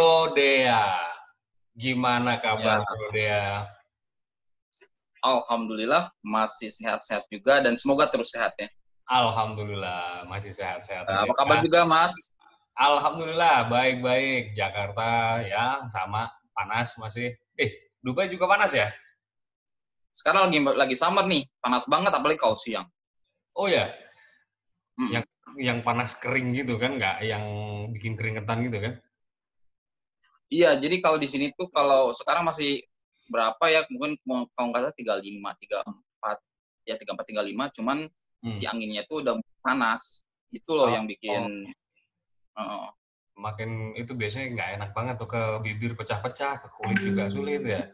Bro Dea. Gimana kabar Ya, Bro Dea? alhamdulillah masih sehat-sehat juga dan semoga terus sehat ya. Alhamdulillah masih sehat-sehat aja Apa kabar ya. juga Mas? Alhamdulillah baik-baik. Jakarta ya sama panas masih. Dubai juga panas ya? Sekarang lagi summer nih, panas banget apalagi kalau siang. Oh ya, Mm. yang panas kering gitu kan, nggak yang bikin keringetan gitu kan? Iya, jadi kalau di sini tuh kalau sekarang masih berapa ya? Mungkin kalau nggak salah 35, 34, ya 34, 35. Cuman Hmm. si anginnya tuh udah panas. Itu loh yang Oh, bikin. uh, makin itu biasanya nggak enak banget tuh, ke bibir pecah-pecah, ke kulit juga sulit ya.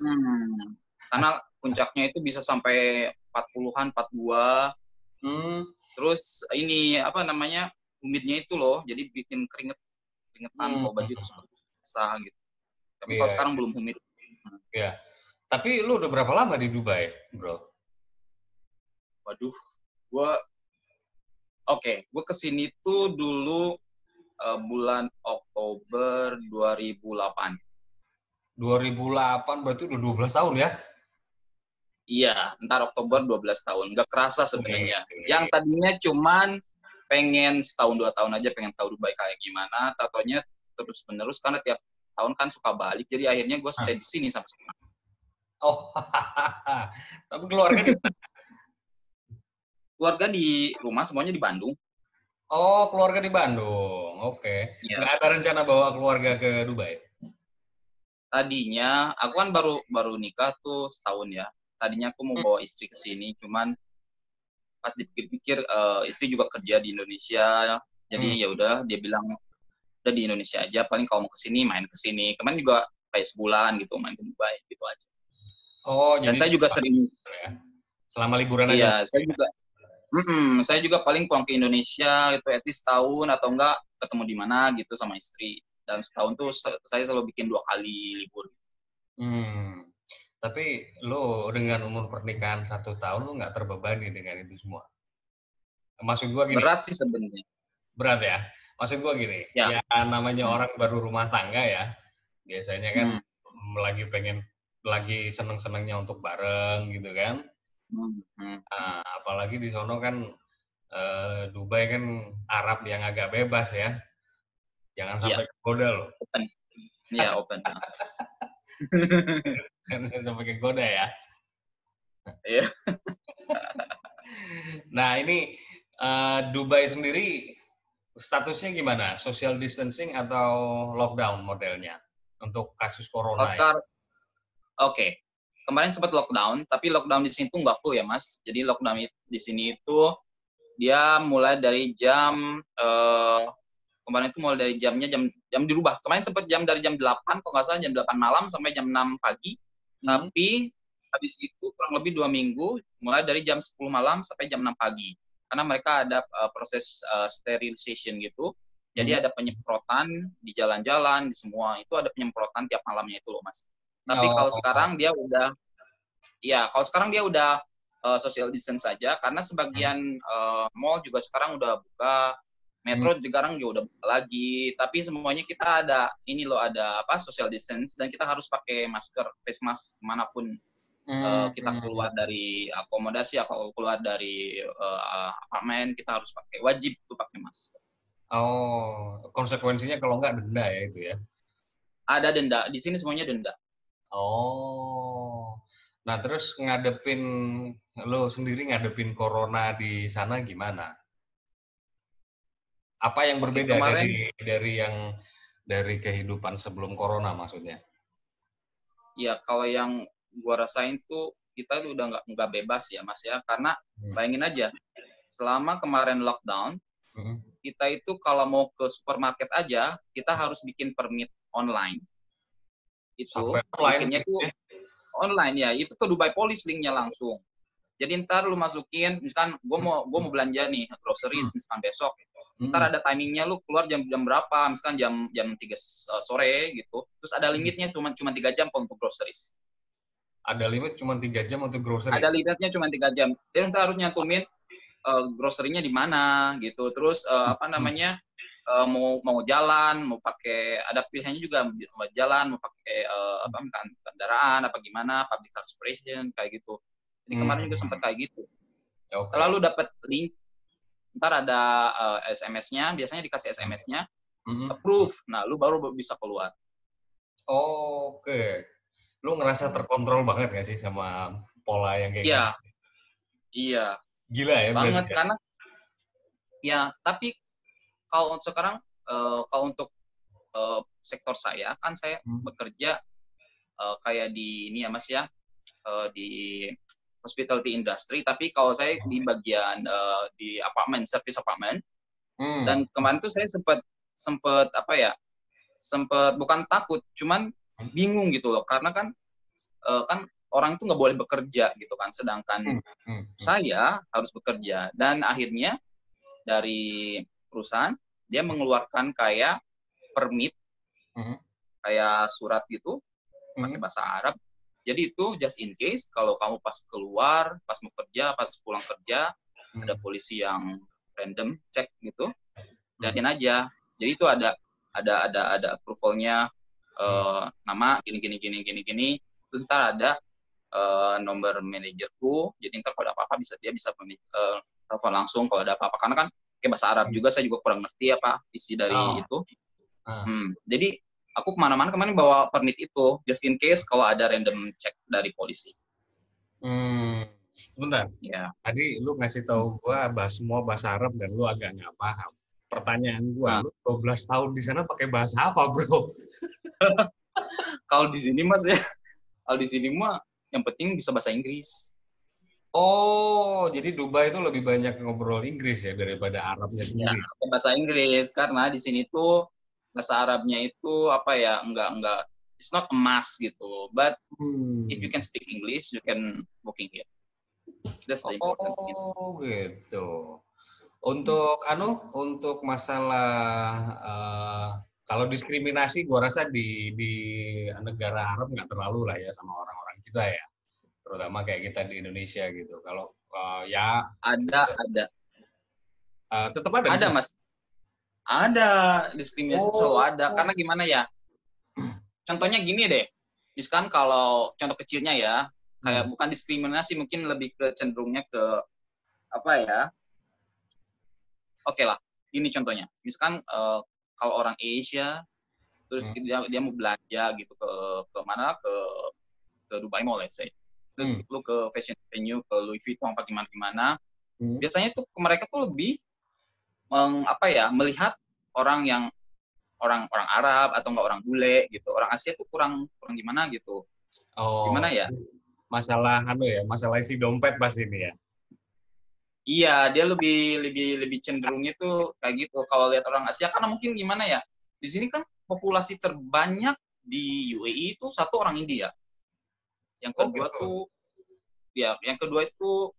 Karena puncaknya itu bisa sampai 40-an, 42. Hmm. Terus ini apa namanya? Humidnya itu loh, jadi bikin keringetan kalau baju itu seperti basah gitu. Tapi kalau Iya, sekarang belum humid. iya. Tapi lu udah berapa lama di Dubai, bro? Waduh, gue gue kesini tuh dulu bulan Oktober 2008. 2008 berarti udah 12 tahun ya? Iya, ntar Oktober 12 tahun. Nggak kerasa sebenarnya. Yang Oke. tadinya cuman pengen setahun 2 tahun aja pengen tahu Dubai kayak gimana, tatonya terus menerus karena tiap tahun kan suka balik, jadi akhirnya gue Hah. stay di sini sampai sekarang. Oh, tapi keluarga di Keluarga di rumah semuanya di Bandung. Oh, keluarga di Bandung. Oke. Ya. Nggak ada rencana bawa keluarga ke Dubai? Tadinya aku kan baru nikah tuh setahun ya. Tadinya aku mau bawa istri ke sini, cuman pas dipikir-pikir istri juga kerja di Indonesia, jadi Hmm. ya udah dia bilang udah di Indonesia aja, paling kalau mau ke sini main ke sini. Kemarin juga kayak sebulan gitu main ke Dubai gitu aja. Oh, Dan jadi saya juga sering, ya. Selama liburan aja. iya saya juga paling pulang ke Indonesia itu at least setahun atau enggak ketemu di mana gitu sama istri. Dan setahun tuh saya selalu bikin 2 kali libur. Hmm. Tapi lo dengan umur pernikahan 1 tahun lo nggak terbebani dengan itu semua. Maksud gua gini, Berat sih sebenarnya. berat ya. Maksud gua gini, Ya. ya namanya Hmm. orang baru rumah tangga ya, biasanya kan Hmm. lagi seneng-senengnya untuk bareng gitu kan. Hmm. Hmm. Nah, apalagi di sono kan Dubai kan Arab yang agak bebas ya. Jangan Iya, sampai kegoda loh. open. Iya, open. Jangan sampai kegoda ya. Iya. Nah, ini Dubai sendiri statusnya gimana? Social distancing atau lockdown modelnya untuk kasus Kalau corona ya? sekarang, oke. Kemarin sempat lockdown, tapi lockdown di sini tuh nggak full ya, Mas. Jadi lockdown di sini itu dia mulai dari kemarin itu mulai dari jam dirubah. Kemarin sempat dari jam 8, kalau nggak salah jam 8 malam sampai jam 6 pagi. Hmm. Tapi habis itu kurang lebih 2 minggu, mulai dari jam 10 malam sampai jam 6 pagi. Karena mereka ada proses sterilization gitu. Jadi Hmm. ada penyemprotan di jalan-jalan, di semua. Itu ada penyemprotan tiap malamnya itu loh, Mas. Tapi Oh, kalau sekarang dia udah social distance saja, karena sebagian mall juga sekarang udah buka, hmm. metro sekarang juga udah buka lagi, tapi semuanya kita ada ada social distance dan kita harus pakai masker, face mask kemanapun kita keluar dari akomodasi atau keluar dari apartemen, kita harus wajib tuh pakai masker. Oh, konsekuensinya kalau nggak denda ya itu ya? Ada denda, di sini semuanya denda. Oh, nah terus lo sendiri ngadepin corona di sana gimana? Apa yang Oke, berbeda kemarin dari kehidupan sebelum corona maksudnya? ya kalau yang gua rasain tuh kita tuh udah nggak bebas ya Mas ya, karena bayangin aja selama kemarin lockdown kita itu kalau mau ke supermarket aja kita harus bikin permit online. Itu Sampai online bikinnya gitu tuh ya? online ya, itu ke Dubai Police linknya langsung. Jadi ntar lu masukin, misalkan gue mau belanja nih groceries misalkan besok, ntar ada timingnya lu keluar jam berapa, misalkan jam 3 sore gitu, terus ada limitnya cuma 3 jam untuk groceries. Ada limit cuma 3 jam untuk Ada groceries? limitnya cuma 3 jam. Jadi ntar harus nyantumin grocery-nya di mana gitu, terus mau jalan, mau pakai, ada pilihannya juga, mau jalan, mau pakai kendaraan apa gimana, public transportation kayak gitu. Jadi kemarin juga sempat kayak gitu. Setelah lu dapat link, ntar ada SMS-nya, biasanya dikasih SMS-nya, approve. Nah, lu baru bisa keluar. Oke. Lu ngerasa terkontrol banget gak sih sama pola yang kayak Iya. gitu? Iya. Gila ya banget berarti ya? Karena ya, tapi kalau sekarang kalau untuk sektor saya kan saya bekerja kayak di ini ya Mas ya, di hospitality industry, tapi kalau saya di bagian di service apartment. Dan kemarin tuh saya sempat apa ya, sempat bukan takut, cuman bingung gitu loh, karena kan orang itu nggak boleh bekerja gitu kan, sedangkan saya harus bekerja. Dan akhirnya dari perusahaan dia mengeluarkan kayak permit, kayak surat gitu pakai bahasa Arab. Jadi itu just in case kalau kamu pas keluar, pas mau kerja, pas pulang kerja, ada polisi yang random cek gitu, liatin aja. Jadi itu ada approval-nya, nama gini. Terus ntar ada nomor manajerku. Jadi ntar kalau ada apa-apa dia bisa telepon langsung kalau ada apa-apa. Karena kan kayak bahasa Arab juga saya juga kurang ngerti apa isi dari itu. Jadi aku kemana-mana kemarin bawa permit itu, just in case kalau ada random check dari polisi. Sebentar. Ya. Tadi lu ngasih tahu gua semua bahasa Arab dan lu agak nggak paham. Pertanyaan gua, lu 12 tahun di sana pakai bahasa apa, bro? Kalau di sini Mas ya, kalau di sini mah yang penting bisa bahasa Inggris. Oh, jadi Dubai itu lebih banyak ngobrol Inggris ya daripada Arabnya sendiri. Ya, bahasa Inggris, karena di sini tuh bahasa Arabnya itu apa ya, enggak, it's not a must gitu. But if you can speak English, you can working here. That's the important thing. Oh, gitu. Untuk masalah kalau diskriminasi, gua rasa di negara Arab nggak terlalu lah ya sama orang-orang kita ya, terutama kayak kita di Indonesia gitu. Kalau ya ada. Tetap ada. Ada Mas. Ada diskriminasi selalu ada. Karena gimana ya? Contohnya gini deh. Misalkan kalau contoh kecilnya ya, kayak bukan diskriminasi, mungkin lebih ke cenderungnya ke apa ya? Oke lah, ini contohnya. Misalkan kalau orang Asia, terus dia mau belanja gitu ke mana, ke Dubai Mall, let's say. Terus lu ke fashion venue, ke Louis Vuitton, apa gimana. Biasanya tuh mereka tuh lebih melihat orang Arab atau enggak orang bule gitu. Orang Asia tuh kurang gimana gitu. Gimana ya? Masalah masalah isi dompet pasti ini ya. Iya, dia lebih cenderungnya tuh kayak gitu. Kalau lihat orang Asia, karena mungkin gimana ya? Di sini kan populasi terbanyak di UAE itu satu orang India. Yang kedua itu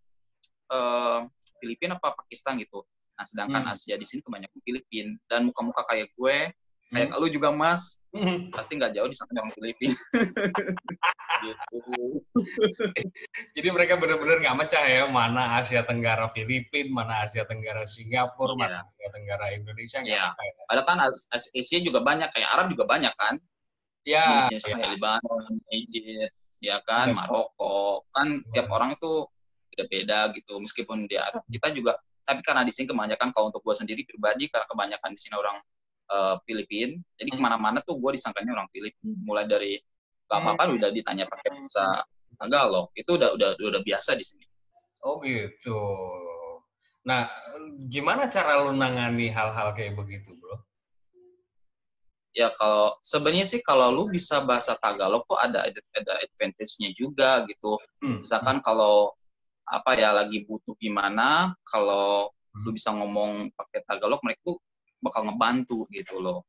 Filipina apa Pakistan gitu. Nah, sedangkan Asia di sini kebanyakan Filipina, dan muka-muka kayak gue, kayak lu juga Mas, pasti nggak jauh disangka orang Filipina. Gitu. Jadi mereka benar-benar nggak mecah ya, mana Asia Tenggara Filipina, mana Asia Tenggara Singapura, mana Asia Tenggara Indonesia, nggak mecah ya. Padahal kan Asia juga banyak, kayak Arab juga banyak kan. Ya. Kayak Lebanon, Egypt, ya kan, Maroko, kan tiap orang itu beda-beda gitu. Meskipun di Arab kita juga, tapi karena di sini kebanyakan, kalau untuk gue sendiri pribadi, karena kebanyakan di sini orang Filipina, jadi kemana-mana tuh gue disangkanya orang Filipina. Mulai dari apa-apa udah ditanya pakai bahasa Tagalog, itu udah biasa di sini. Oh gitu. Nah, gimana cara lu nangani hal-hal kayak begitu, bro? Ya kalau sebenarnya sih kalau lu bisa bahasa Tagalog tuh ada advantage-nya juga gitu. Misalkan kalau lagi butuh gimana, kalau lu bisa ngomong pakai Tagalog, mereka tuh bakal ngebantu gitu loh.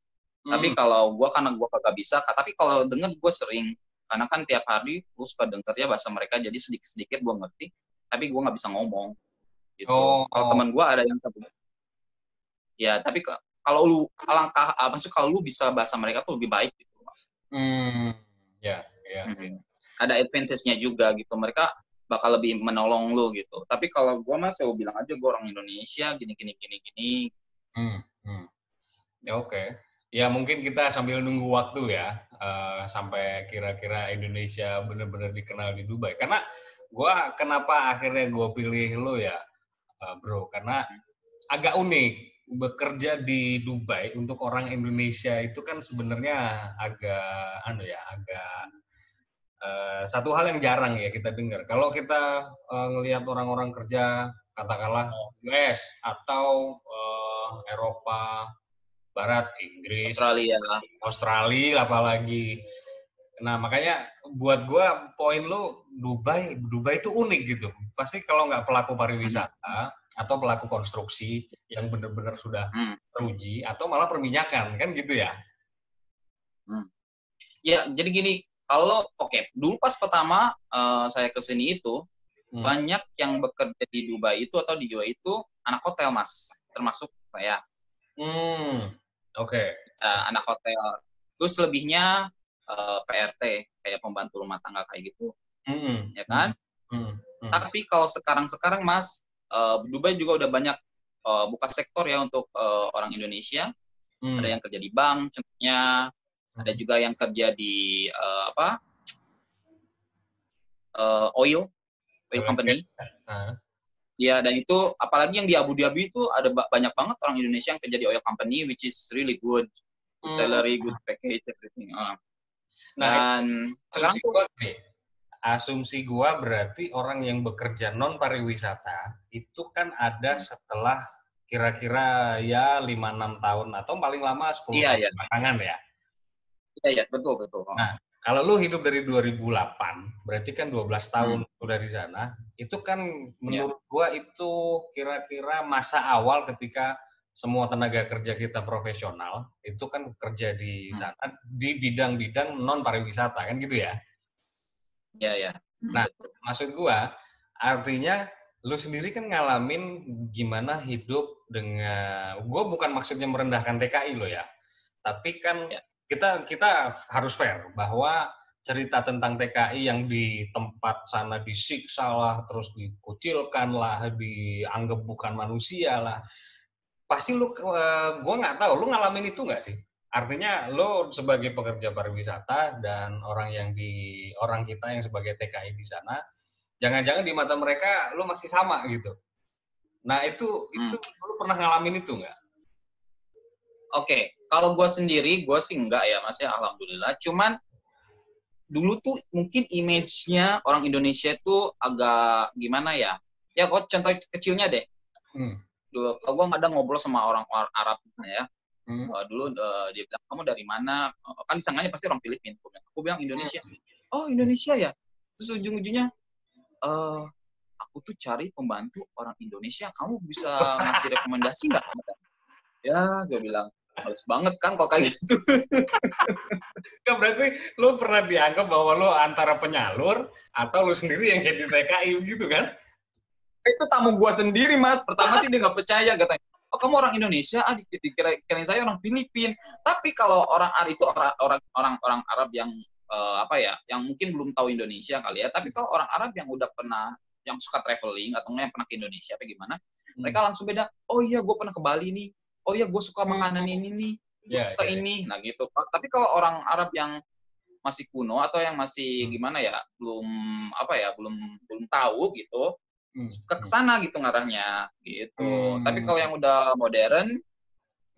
Tapi kalau karena gue kagak bisa, tapi kalau denger gue sering, karena kan tiap hari gue suka denger ya bahasa mereka, jadi sedikit-sedikit gue ngerti, tapi gue nggak bisa ngomong gitu. Kalau teman gue ada yang ya, tapi kalau lu kalau lu bisa bahasa mereka tuh lebih baik gitu, Mas. Ada advantage-nya juga gitu, mereka bakal lebih menolong lu gitu. Tapi kalau gue Mas, saya bilang aja gue orang Indonesia, gini. Ya, oke. Ya mungkin kita sambil nunggu waktu ya, sampai kira-kira Indonesia benar-benar dikenal di Dubai. Karena kenapa akhirnya gue pilih lo ya, bro? Karena agak unik bekerja di Dubai untuk orang Indonesia itu kan sebenarnya agak agak satu hal yang jarang ya kita dengar. Kalau kita ngelihat orang-orang kerja katakanlah US atau Eropa Barat, Inggris, Australia. Australia apalagi. Nah, makanya buat gua poin lu Dubai itu unik gitu. Pasti kalau nggak pelaku pariwisata atau pelaku konstruksi yang benar-benar sudah Hmm. teruji atau malah perminyakan kan gitu ya. Ya, jadi gini, dulu pas pertama saya ke sini itu banyak yang bekerja di Dubai itu atau di UAE itu anak hotel, Mas, termasuk saya. Oke. Anak hotel. Terus lebihnya PRT, kayak pembantu rumah tangga kayak gitu. Ya kan? Tapi kalau sekarang Mas, Dubai juga udah banyak buka sektor ya untuk orang Indonesia. Ada yang kerja di bank, contohnya. Ada juga yang kerja di oil company. Ya, dan itu apalagi yang di Abu Dhabi itu ada banyak banget orang Indonesia yang kerja di oil company, which is really good salary, good package, everything. Dan sekarang tuh asumsi gua berarti orang yang bekerja non pariwisata itu kan ada setelah kira-kira ya 5-6 tahun atau paling lama 10 tahun belakangan ya. Iya, betul. Nah, kalau lu hidup dari 2008, berarti kan 12 tahun udah di sana, itu kan menurut gua itu kira-kira masa awal ketika semua tenaga kerja kita profesional, itu kan kerja di sana di bidang-bidang non pariwisata kan gitu ya. Iya. Nah, maksud gua artinya lu sendiri kan ngalamin gimana hidup dengan, gua bukan maksudnya merendahkan TKI lo ya, tapi kan kita harus fair bahwa cerita tentang TKI yang di tempat sana disiksa lah, terus dikucilkan lah, dianggap bukan manusia lah, pasti gue nggak tahu, lu ngalamin itu nggak sih? Artinya lo sebagai pekerja pariwisata dan orang kita yang sebagai TKI di sana, jangan-jangan di mata mereka lo masih sama gitu. Nah itu lo pernah ngalamin itu nggak? Oke, kalau gue sendiri, gue sih enggak ya, Mas ya, alhamdulillah. Cuman dulu tuh mungkin image-nya orang Indonesia itu agak gimana ya? Ya, kok contoh kecilnya deh. Dulu, kalau gue kadang ngobrol sama orang Arab ya, dulu dia bilang, kamu dari mana? Kan disangkanya pasti orang Filipina. Aku bilang Indonesia. Oh, Indonesia ya? Terus ujung-ujungnya, aku tuh cari pembantu orang Indonesia. Kamu bisa ngasih rekomendasi nggak? Ya, gue bilang, halus banget kan kalau kayak gitu. Kan berarti lu pernah dianggap bahwa lu antara penyalur atau lu sendiri yang jadi TKI gitu kan? Itu tamu gua sendiri, Mas. Pertama sih dia nggak percaya, katanya. Oh, kamu orang Indonesia? Dikirain saya orang Filipina. Tapi kalau orang Arab itu orang Arab yang yang mungkin belum tahu Indonesia kali ya. Tapi kalau orang Arab yang udah pernah, yang suka traveling atau yang pernah ke Indonesia, apa gimana? Mereka langsung beda. Oh iya, gue pernah ke Bali nih. Oh iya, gue suka makanan ini nih. Gue suka ini. Nah gitu. Tapi kalau orang Arab yang masih kuno atau yang masih gimana ya, belum tahu gitu, ke sana gitu ngarahnya gitu. Tapi kalau yang udah modern,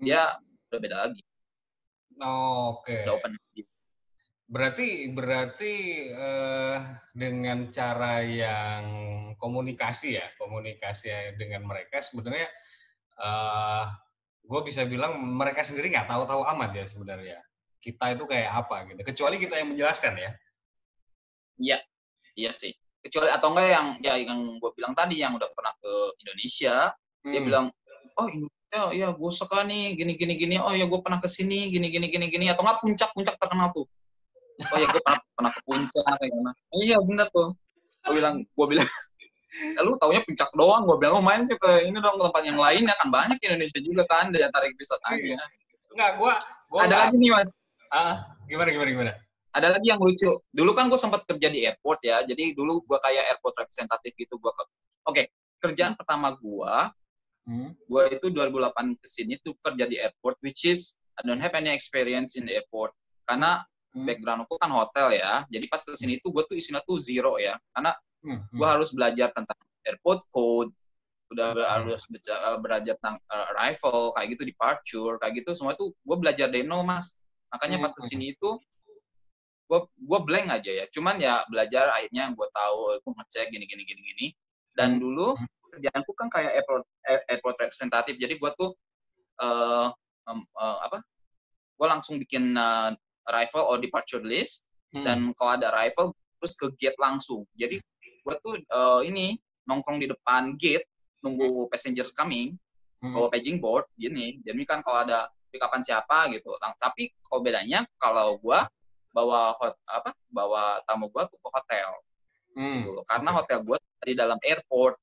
dia udah beda lagi. Oke. Udah open. Berarti dengan cara yang komunikasi dengan mereka sebenarnya gue bisa bilang mereka sendiri nggak tahu-tahu amat ya sebenarnya. Kita itu kayak apa gitu. Kecuali kita yang menjelaskan ya. Iya sih. Kecuali atau enggak yang gue bilang tadi yang udah pernah ke Indonesia, dia bilang, oh Indonesia, ya gue suka nih gini. Oh ya gue pernah ke sini gini. Atau enggak puncak terkenal tuh. Oh ya gue pernah ke puncak kayak gimana. Iya bener tuh. Gue bilang lu taunya puncak doang. Gue bilang main ke ini dong, ke tempat yang lain ya kan, banyak Indonesia juga kan, daya tarik wisatanya. Enggak, gue ada lagi nih, Mas. Gimana? Ada lagi yang lucu. Dulu kan gue sempat kerja di airport ya. Jadi dulu gue kayak airport representatif gitu. Kerjaan pertama gue Gue itu 2008 kesini tuh kerja di airport, which is I don't have any experience in the airport. Karena background aku kan hotel ya, jadi pas kesini tuh gue tuh isinya tuh zero ya, karena gue harus belajar tentang airport code, udah harus belajar tentang arrival, kayak gitu, departure, kayak gitu, semua tuh gue belajar dari nol, Mas. Makanya pas kesini itu gue blank aja ya, cuman ya belajar akhirnya gue tahu, gue ngecek gini. Dan dulu kerjaanku kan kayak airport representatif, jadi gue tuh gue langsung bikin arrival or departure list, dan kalau ada arrival terus ke gate langsung. Jadi gue tuh ini nongkrong di depan gate nunggu passengers coming, bawa paging board gini. Jadi kan kalau ada pick up-an siapa gitu. Tapi kalau bedanya kalau gue bawa tamu gue tuh ke hotel. Gitu. Karena hotel gue di dalam airport.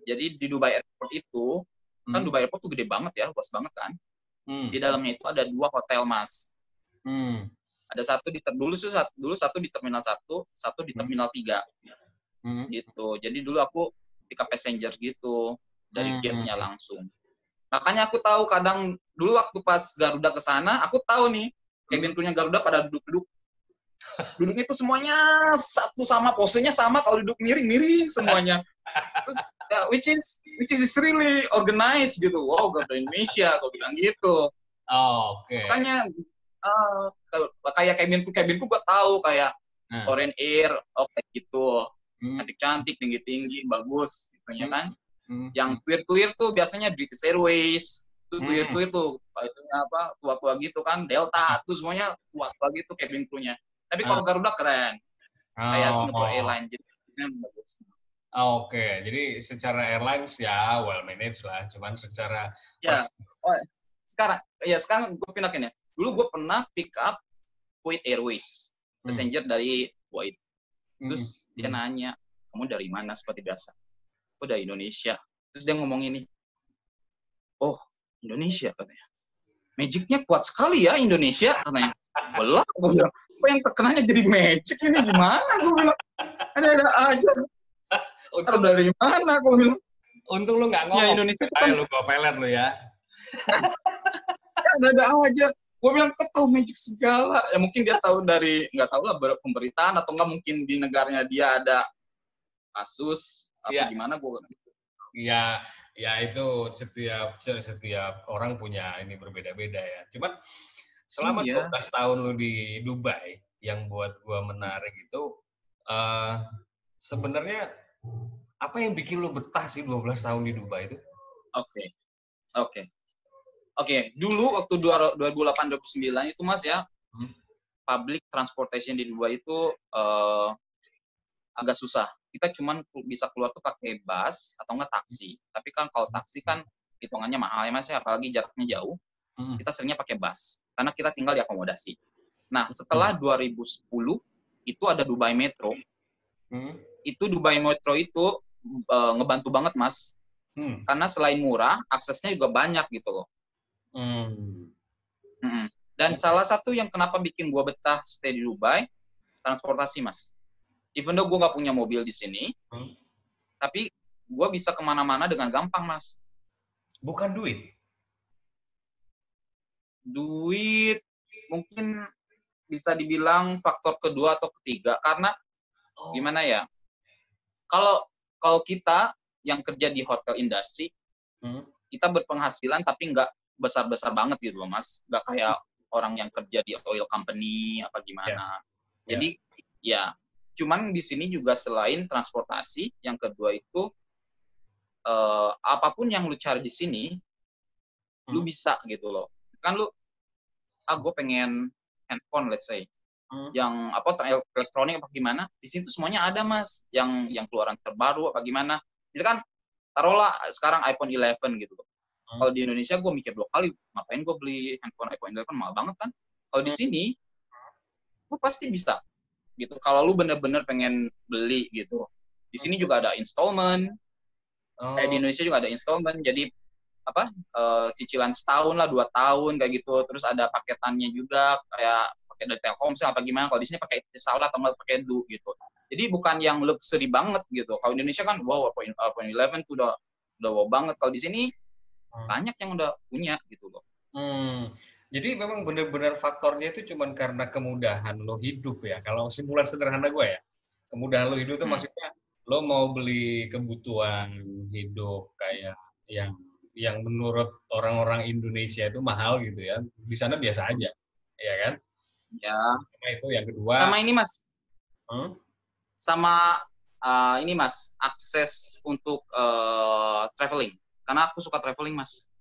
Jadi di Dubai Airport itu kan Dubai Airport tuh gede banget ya, luas banget kan. Di dalamnya itu ada 2 hotel, Mas. Ada satu di Terminal 1, satu di Terminal 3. Gitu. Jadi dulu aku pick up passenger gitu dari gate-nya langsung. Makanya aku tahu kadang dulu waktu pas Garuda ke sana, aku tahu nih cabin crew-nya Garuda pada duduk-duduk. Duduknya itu semuanya satu sama, posenya sama, kalau duduk miring-miring semuanya. Terus ya, which is really organized gitu. Wow, Garuda Indonesia, aku bilang gitu. Oke. Makanya kayak cabinku gue tahu kayak Korean Air, kayak gitu, cantik-cantik, tinggi-tinggi, bagus, gitu ya kan. Yang tuir-tuir tuh biasanya British Airways, tuir-tuir tuh, itunya apa, tua-tua gitu kan, Delta, tuh semuanya tua-tua gitu cabin crew-nya. Tapi kalau Garuda keren, kayak Singapore Airlines gitu, bagus. Oke, jadi secara airlines ya well managed lah, cuman secara sekarang gue pindahin ya. Dulu gue pernah pick up Kuwait Airways, passenger dari Kuwait. Terus dia nanya, kamu dari mana seperti biasa? Aku dari Indonesia. Terus dia ngomong ini, oh Indonesia katanya. Magicnya kuat sekali ya Indonesia katanya. Belah, gue bilang, kok yang terkenanya jadi magic ini gimana? Gue bilang, ada aja. Untung dari mana? Gue bilang. Untung lu nggak ngomong. Ya Indonesia itu kan. Lu bawa pelet lu ya. Ya ada aja. Gue bilang, kok tahu magic segala? Ya mungkin dia tahu dari, nggak tahu lah, pemberitaan, atau nggak mungkin di negaranya dia ada kasus, apa gimana, gue. Ya itu setiap orang punya ini berbeda-beda ya. Cuman selama 12 tahun lu di Dubai, yang buat gua menarik itu sebenarnya apa yang bikin lu betah sih 12 tahun di Dubai itu? Oke. Dulu waktu 2008-2009 itu Mas ya, public transportation di Dubai itu agak susah. Kita cuma bisa keluar tuh pakai bus atau enggak taksi. Tapi kan kalau taksi kan hitungannya mahal ya Mas ya, apalagi jaraknya jauh. Kita seringnya pakai bus karena kita tinggal di akomodasi. Nah, setelah 2010 itu ada Dubai Metro. Itu Dubai Metro itu ngebantu banget Mas. Karena selain murah, aksesnya juga banyak gitu loh. Dan salah satu yang kenapa bikin gua betah stay di Dubai, transportasi Mas. Even though gue nggak punya mobil di sini, tapi gue bisa kemana-mana dengan gampang, Mas. Bukan duit? Duit mungkin bisa dibilang faktor kedua atau ketiga, karena gimana ya? Kalau kita yang kerja di hotel industri, kita berpenghasilan tapi nggak besar-besar banget gitu loh, Mas. Nggak kayak orang yang kerja di oil company apa gimana. Jadi ya. Cuman di sini juga selain transportasi, yang kedua itu apapun yang lu cari di sini, lu bisa gitu loh. Kan lu, gue pengen handphone, let's say, yang elektronik apa gimana, di sini tuh semuanya ada Mas, yang keluaran terbaru apa gimana. Misalkan taruhlah sekarang iPhone 11 gitu loh. Kalau di Indonesia gue mikir 2 kali, ngapain gue beli handphone iPhone 11 mahal banget kan? Kalau di sini, lu pasti bisa. Gitu. Kalau lu bener-bener pengen beli gitu. Di sini juga ada installment. Di Indonesia juga ada installment. Jadi cicilan setahun lah, 2 tahun kayak gitu. Terus ada paketannya juga kayak pakai dari Telkomsel apa gimana. Kalau di sini pakai Salah atau nggak pakai Du gitu. Jadi bukan yang luxury banget gitu. Kalau Indonesia kan wow, iPhone 11 tuh udah udah wow banget. Kalau di sini Hmm. banyak yang udah punya gitu loh. Jadi memang benar-benar faktornya itu cuman karena kemudahan lo hidup ya. Kalau simpulan sederhana gue ya, kemudahan lo hidup itu Hmm. maksudnya lo mau beli kebutuhan hidup kayak yang menurut orang-orang Indonesia itu mahal gitu ya. Di sana biasa aja, ya kan? Ya, Nah, itu yang kedua. sama ini Mas, Hmm? sama ini Mas, akses untuk traveling. Karena aku suka traveling Mas.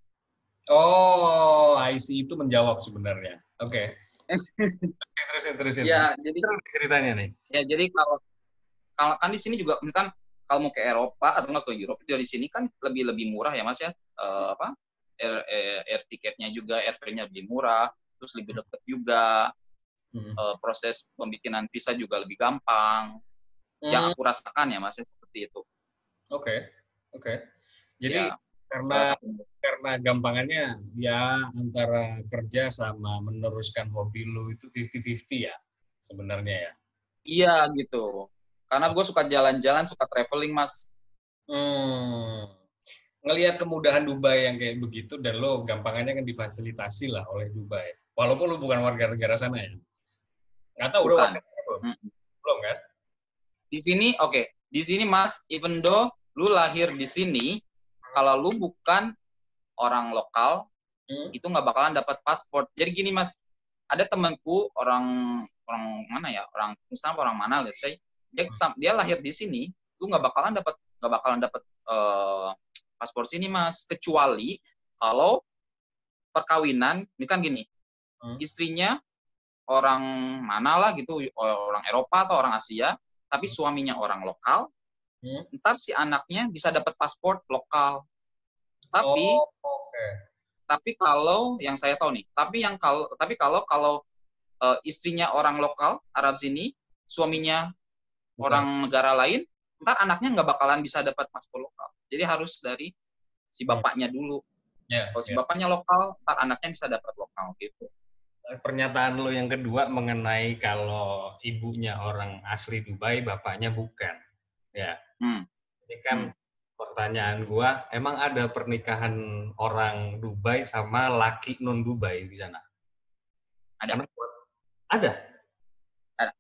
Oh, IC itu menjawab sebenarnya. Oke. Terusin. Ya, jadi Terus ceritanya nih. kalau kalau kan di sini juga kan kalau mau ke Eropa atau nggak ke Eropa dari sini kan lebih murah ya Mas ya. Apa? Air tiketnya juga, airfare-nya lebih murah, terus lebih dekat juga. Proses pembikinan visa juga lebih gampang. Yang aku rasakan ya Mas ya, seperti itu. Oke. Jadi Ya, salah karena satu. gampangannya ya antara kerja sama meneruskan hobi lu itu 50-50 ya sebenarnya ya. Iya gitu. Karena gue suka jalan-jalan, suka traveling Mas. Hmm. Ngelihat kemudahan Dubai yang kayak begitu dan lo gampangannya kan difasilitasi lah oleh Dubai. Walaupun lo bukan warga negara sana ya. Nggak tahu udah Bukan. warga negara belum? Mm. Belum kan? Di sini, oke. Di sini Mas, even though lu lahir di sini, kalau lu bukan orang lokal, itu nggak bakalan dapat paspor. Jadi gini Mas, ada temanku orang orang mana ya, orang misalnya orang mana, let's say, dia lahir di sini, lu nggak bakalan dapat paspor sini Mas, kecuali kalau perkawinan, ini kan gini, istrinya orang mana lah gitu, orang Eropa atau orang Asia, tapi suaminya orang lokal, ntar si anaknya bisa dapat paspor lokal. Tapi Oh, oke. tapi kalau yang saya tahu nih, tapi kalau istrinya orang lokal Arab sini, suaminya Bukan. orang negara lain, ntar anaknya nggak bakalan bisa dapat paspor lokal. Jadi harus dari si bapaknya dulu. Ya, Kalau si ya. bapaknya lokal, ntar anaknya bisa dapat lokal gitu. Pernyataan lo yang kedua mengenai kalau ibunya orang asli Dubai, bapaknya bukan. Ya, Hmm. ini kan pertanyaan gua, emang ada pernikahan orang Dubai sama laki non Dubai di sana? Ada. Karena ada. Ada.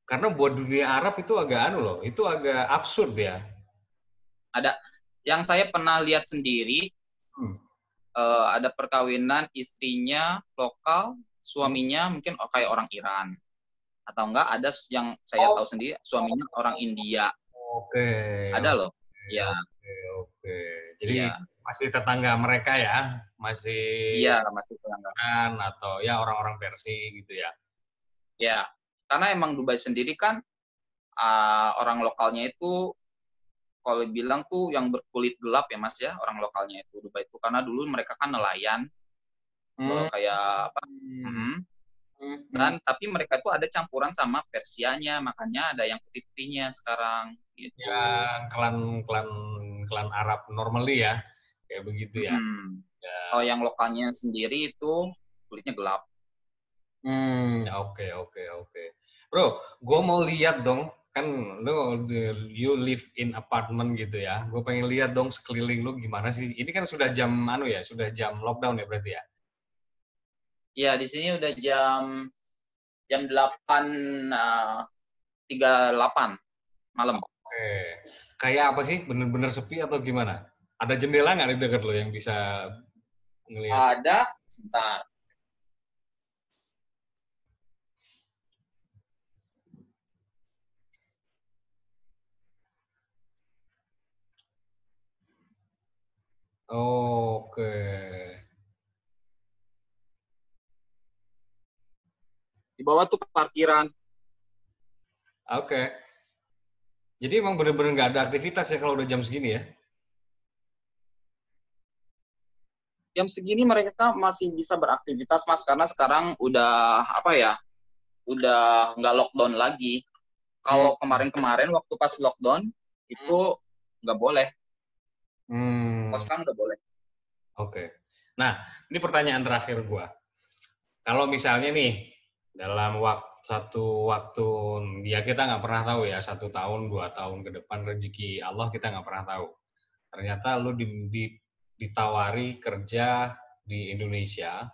Karena buat dunia Arab itu agak anu loh, itu agak absurd ya. Ada. Yang saya pernah lihat sendiri, ada perkawinan istrinya lokal, suaminya mungkin kayak orang Iran. Atau enggak ada yang saya tahu sendiri, suaminya orang India. Oke, Ada loh. Ya, oke. Jadi iya. masih tetangga mereka ya, masih Iya, masih pelanggan. kan atau ya orang-orang Persia gitu ya. Ya, karena emang Dubai sendiri kan orang lokalnya itu kalau bilang tuh yang berkulit gelap ya Mas ya, orang lokalnya itu Dubai itu karena dulu mereka kan nelayan kayak apa? Dan tapi mereka tuh ada campuran sama Persianya, makanya ada yang putih-putihnya sekarang gitu. Yang klan Arab normally ya, kayak begitu ya. Ya. Kalau yang lokalnya sendiri itu kulitnya gelap. Oke. Bro, gue mau lihat dong, kan lo you live in apartment gitu ya. Gue pengen lihat dong sekeliling lu gimana sih. Ini kan sudah jam sudah jam lockdown ya berarti ya. Iya, di sini udah jam 8.38 malam. Oke. Kayak apa sih? Bener-bener sepi atau gimana? Ada jendela nggak di dekat lo yang bisa ngelihat? Ada, sebentar. Oke. Di bawah tuh parkiran. Oke. Jadi emang bener-bener nggak ada aktivitas ya kalau udah jam segini ya? Jam segini mereka masih bisa beraktivitas, Mas, karena sekarang udah apa ya? Udah nggak lockdown lagi. Kalau kemarin-kemarin waktu pas lockdown itu nggak boleh. Kalau sekarang udah boleh. Oke. Nah, ini pertanyaan terakhir gua. Kalau misalnya nih dalam satu waktu ya kita nggak pernah tahu ya 1 tahun 2 tahun ke depan rezeki Allah kita nggak pernah tahu. ternyata lu ditawari kerja di Indonesia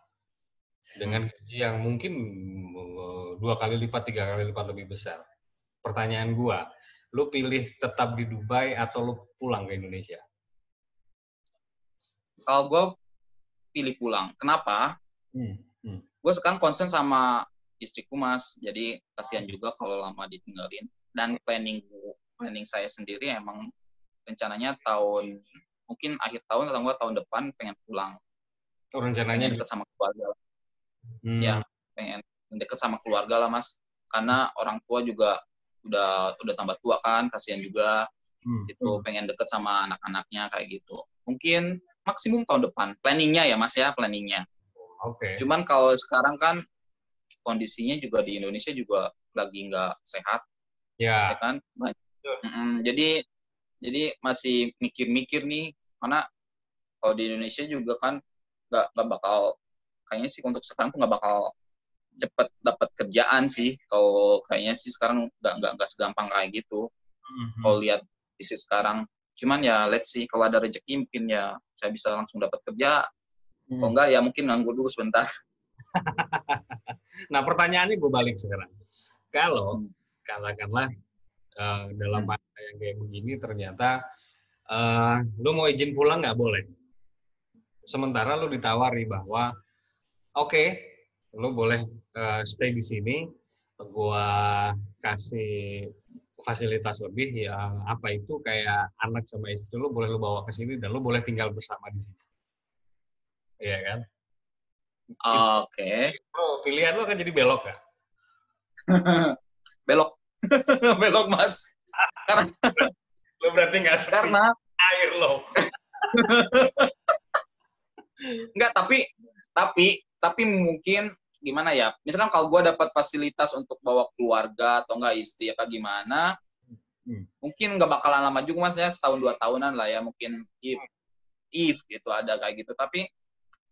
dengan gaji yang mungkin 2 kali lipat, 3 kali lipat lebih besar. Pertanyaan gua, lu pilih tetap di Dubai atau lu pulang ke Indonesia? Kalau gue pilih pulang. Kenapa? Gue sekarang concern sama istriku, Mas. Jadi kasihan juga kalau lama ditinggalin. Dan planning saya sendiri emang rencananya mungkin akhir tahun atau enggak tahun depan pengen pulang. Rencananya pengen deket sama keluarga. Ya, pengen deket sama keluarga lah, Mas. Karena orang tua juga udah tambah tua kan, kasihan juga. Itu pengen deket sama anak-anaknya kayak gitu. Mungkin maksimum tahun depan. Planningnya ya, Mas ya, planningnya. Oke. Cuman kalau sekarang kan kondisinya juga di Indonesia juga lagi nggak sehat. Ya kan? Jadi masih mikir-mikir nih, karena kalau di Indonesia juga kan nggak bakal, kayaknya sih untuk sekarang tuh nggak bakal cepet dapat kerjaan sih. Kalau kayaknya sih sekarang nggak segampang kayak gitu. Kalau lihat bisnis sekarang, cuman ya let's see, kalau ada rezeki mungkin ya saya bisa langsung dapat kerja. Kalau enggak ya mungkin nganggur dulu sebentar. Nah, pertanyaannya gue balik sekarang. Kalau katakanlah dalam masa yang kayak begini ternyata lu mau izin pulang nggak boleh. Sementara lu ditawari bahwa oke, lu boleh stay di sini, gua kasih fasilitas lebih, ya apa itu kayak anak sama istri lu boleh lu bawa ke sini dan lu boleh tinggal bersama di sini. Iya kan? Oke. Pilihan lu akan jadi belok nggak? Belok. Belok, Mas. Karena lu berarti nggak karena air lo. Enggak, tapi mungkin gimana ya? Misalkan kalau gue dapat fasilitas untuk bawa keluarga atau enggak istri apa gimana, mungkin nggak bakalan lama juga, Mas ya, 1-2 tahunan lah ya, mungkin if gitu ada kayak gitu. Tapi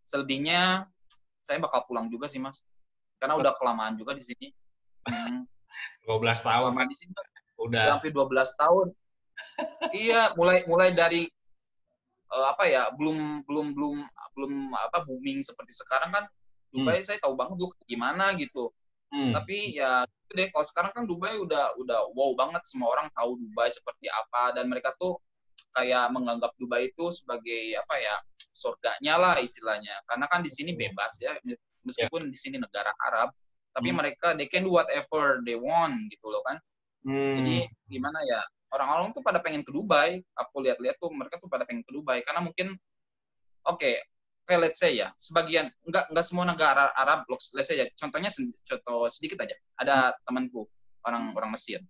selebihnya saya bakal pulang juga sih, Mas. Karena udah kelamaan juga di sini. 12 tahun kan di sini udah hampir 12 tahun. Iya, mulai dari belum booming seperti sekarang kan. Dubai saya tahu banget dulu gimana gitu. Tapi ya gitu deh, kalau sekarang kan Dubai udah wow banget, semua orang tahu Dubai seperti apa, dan mereka tuh kayak menganggap Dubai itu sebagai surganya lah istilahnya. Karena kan di sini bebas ya, meskipun di sini negara Arab, tapi mereka they can do whatever they want gitu loh kan. Jadi gimana ya, orang-orang tuh pada pengen ke Dubai. Aku lihat-lihat tuh mereka tuh pada pengen ke Dubai karena mungkin let's say ya, sebagian enggak semua negara Arab, let's say ya, contoh sedikit aja. Ada temanku orang Mesir.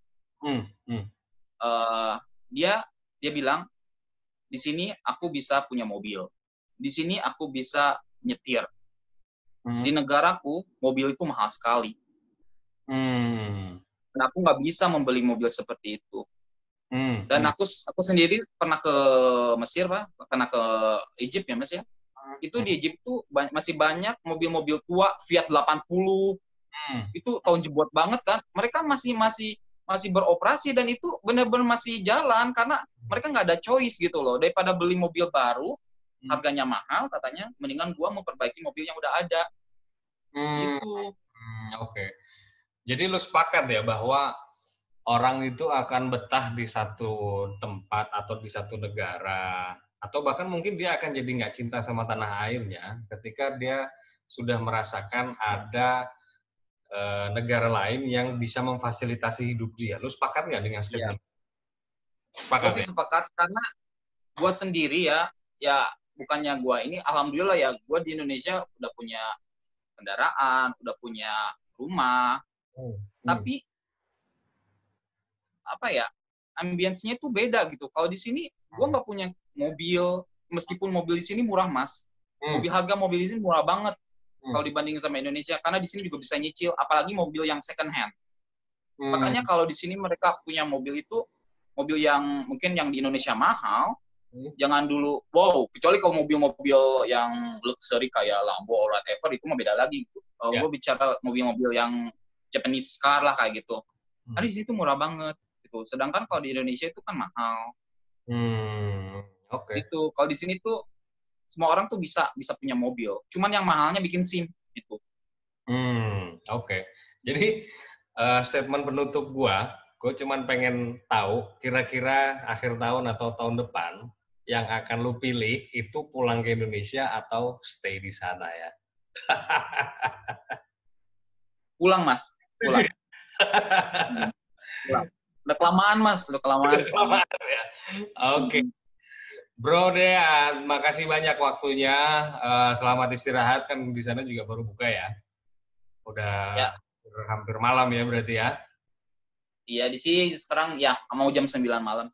Dia bilang, di sini aku bisa punya mobil. Di sini aku bisa nyetir. Di negaraku mobil itu mahal sekali. Dan aku nggak bisa membeli mobil seperti itu. Dan aku sendiri pernah ke Mesir, Pak, pernah ke Egypt ya, Mas ya. Itu di Egypt tuh masih banyak mobil-mobil tua Fiat 80. Itu tahun jebot banget kan. Mereka masih beroperasi dan itu benar-benar masih jalan karena mereka nggak ada choice gitu loh. Daripada beli mobil baru, harganya mahal katanya, mendingan gua memperbaiki mobil yang udah ada. Gitu. Oke. Jadi lu sepakat ya bahwa orang itu akan betah di satu tempat atau di satu negara, atau bahkan mungkin dia akan jadi nggak cinta sama tanah airnya ketika dia sudah merasakan ada negara lain yang bisa memfasilitasi hidup dia. Lu sepakat nggak dengan statement? Sepakat. Gue sih sepakat karena gue sendiri ya bukannya gue ini, alhamdulillah ya, gue di Indonesia udah punya kendaraan, udah punya rumah, tapi ambience-nya itu beda gitu. Kalau di sini gue nggak punya mobil, meskipun mobil di sini murah, Mas. Harga mobil di sini murah banget kalau dibandingin sama Indonesia, karena di sini juga bisa nyicil, apalagi mobil yang second hand. Makanya kalau di sini mereka punya mobil itu, mobil yang mungkin yang di Indonesia mahal, jangan dulu, kecuali kalau mobil-mobil yang luxury kayak Lambo or whatever, itu mah beda lagi. Gue bicara mobil-mobil yang Japanese car lah kayak gitu. Karena di sini tuh murah banget gitu. Sedangkan kalau di Indonesia itu kan mahal. Oke. Gitu. Kalau di sini tuh semua orang tuh bisa punya mobil. Cuman yang mahalnya bikin SIM itu. Oke. Jadi statement penutup gue cuman pengen tahu kira-kira akhir tahun atau tahun depan yang akan lu pilih itu pulang ke Indonesia atau stay di sana ya. Pulang, Mas. Pulang. Pulang. Udah kelamaan, Mas. Udah kelamaan soalnya. Ya. Oke. Bro Dean, makasih banyak waktunya. Selamat istirahat, kan di sana juga baru buka ya. Udah Ya. hampir malam ya berarti ya. Iya, di sini sekarang ya mau jam 9 malam.